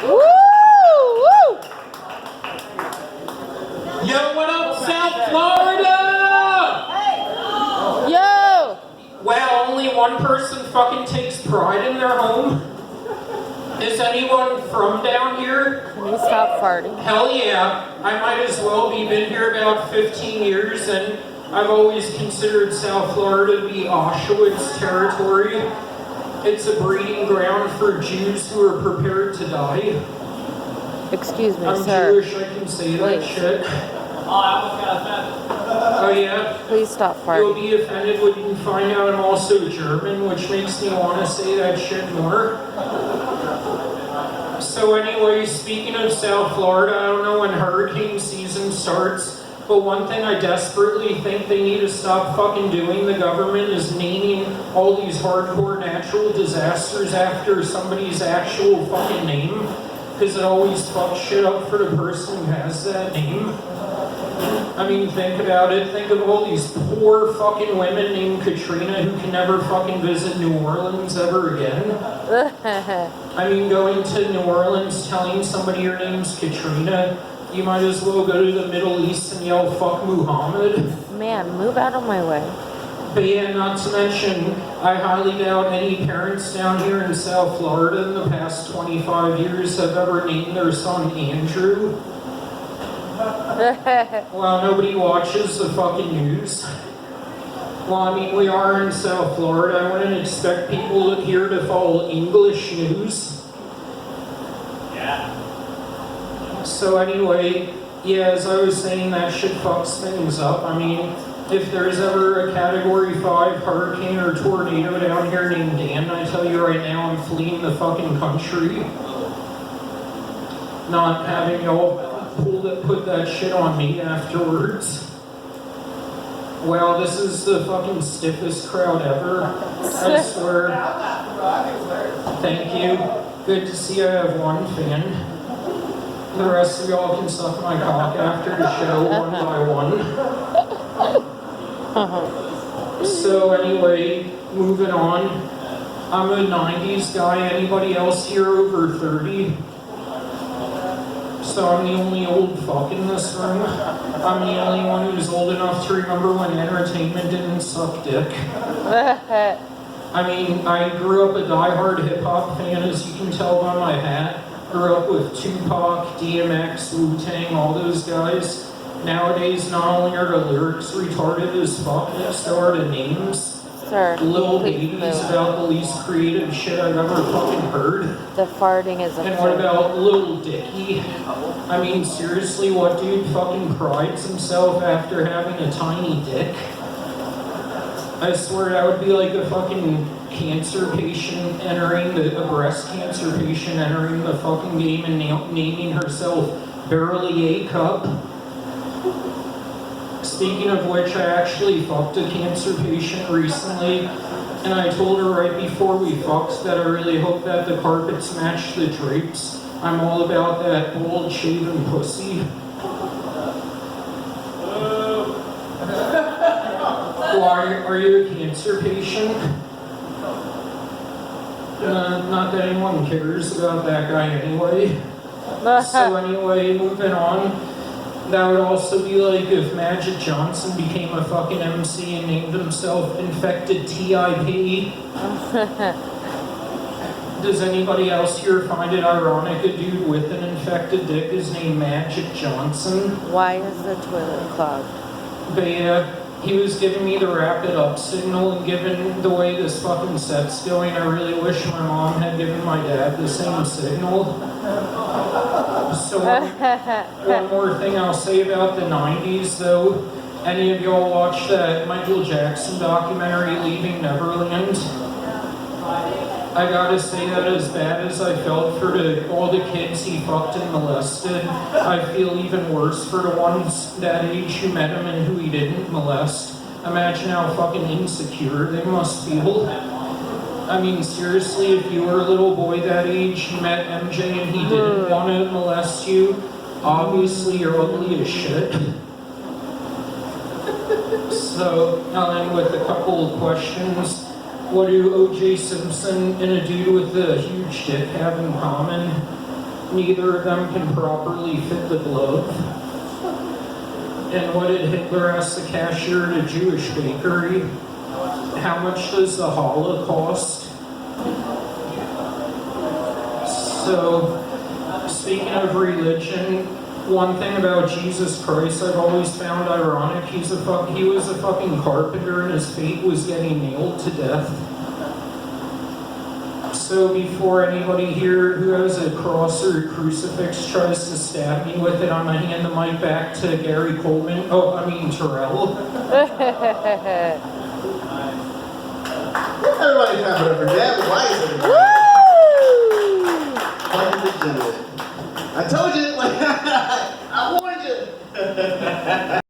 Woo! Woo! Yo, what up, South Florida? Yo! Well, only one person fucking takes pride in their home. Is anyone from down here? Can you stop farting? Hell yeah. I might as well be. Been here about 15 years, and I've always considered South Florida to be Auschwitz territory. It's a breeding ground for Jews who are prepared to die. Excuse me, I'm sir. Jewish, I can say that Please. shit. Oh, I almost got offended. Oh yeah? Please stop You'll farting. be offended when you find out I'm also German, which makes me want to say that shit more. So anyway, speaking of South Florida, I don't know when hurricane season starts, but one thing I desperately think they need to stop fucking doing, the government, is naming all these hardcore natural disasters after somebody's actual fucking name, because it always fucks shit up for the person who has that name. I mean, think about it. Think of all these poor fucking women named Katrina who can never fucking visit New Orleans ever again. I mean, going to New Orleans, telling somebody your name's Katrina, you might as well go to the Middle East and yell, fuck Muhammad. Man, move out of my way. But yeah, not to mention, I highly doubt any parents down here in South Florida in the past 25 years have ever named their son Andrew. Well, nobody watches the fucking news. Well, I mean, we are in South Florida. I wouldn't expect people here to follow English news. Yeah. So anyway, yeah, as I was saying, that shit fucks things up. I mean, if there's ever a Category 5 hurricane or tornado down here named Dan, I tell you right now, I'm fleeing the fucking country. Not having y'all put that shit on me afterwards. Wow, this is the fucking stiffest crowd ever. I swear. Thank you. Good to see I have one fan. The rest of y'all can suck my cock after the show one by one. So anyway, moving on. I'm a 90s guy. Anybody else here over 30? So I'm the only old fuck in this room. I'm the only one who's old enough to remember when entertainment didn't suck dick. I mean, I grew up a diehard hip-hop fan, as you can tell by my hat. Grew up with Tupac, DMX, Wu-Tang, all those guys. Nowadays, not only are the lyrics retarded as fuck, so are the names. Sir, Lil please Baby's move. about the least creative shit I've ever fucking heard. The farting is And what absurd. about Lil Dicky? I mean, seriously, what dude fucking prides himself after having a tiny dick? I swear that would be like a fucking cancer patient entering a breast cancer patient entering the fucking game and naming herself Barely A Cup. Speaking of which, I actually fucked a cancer patient recently, and I told her right before we fucked that I really hope that the carpets match the drapes. I'm all about that bold shaven pussy. Why, are you a cancer patient? Not that anyone cares about that guy anyway. So anyway, moving on. That would also be like if Magic Johnson became a fucking MC and named himself Infected TIP. Does anybody else here find it ironic a dude with an infected dick is named Magic Johnson? Why is the toilet clogged? But yeah, he was giving me the wrap it up signal, and given the way this fucking set's going, I really wish my mom had given my dad the same signal. So one more thing I'll say about the 90s though. Any of y'all watch that Michael Jackson documentary, Leaving Neverland? I gotta say that as bad as I felt for all the kids he fucked and molested, I feel even worse for the ones that age who met him and who he didn't molest. Imagine how fucking insecure they must feel. I mean, seriously, if you were a little boy that age, you met MJ and he didn't want to molest you, obviously you're ugly as shit. So, I'll end with a couple of questions. What do O.J. Simpson and a dude with a huge dick have in common? neither of them can properly fit the glove. And what did Hitler ask the cashier at a Jewish bakery? How much does the challah cost? So, speaking of religion, one thing about Jesus Christ I've always found ironic, he was a fucking carpenter and his fate was getting nailed to death. So before anybody here who has a cross or a crucifix tries to stab me with it, I'm gonna hand the mic back to Gary Coleman. Terrell. Everybody clap it up for Dad Weiss, everybody. Fucking legitimate. I told you, I warned you.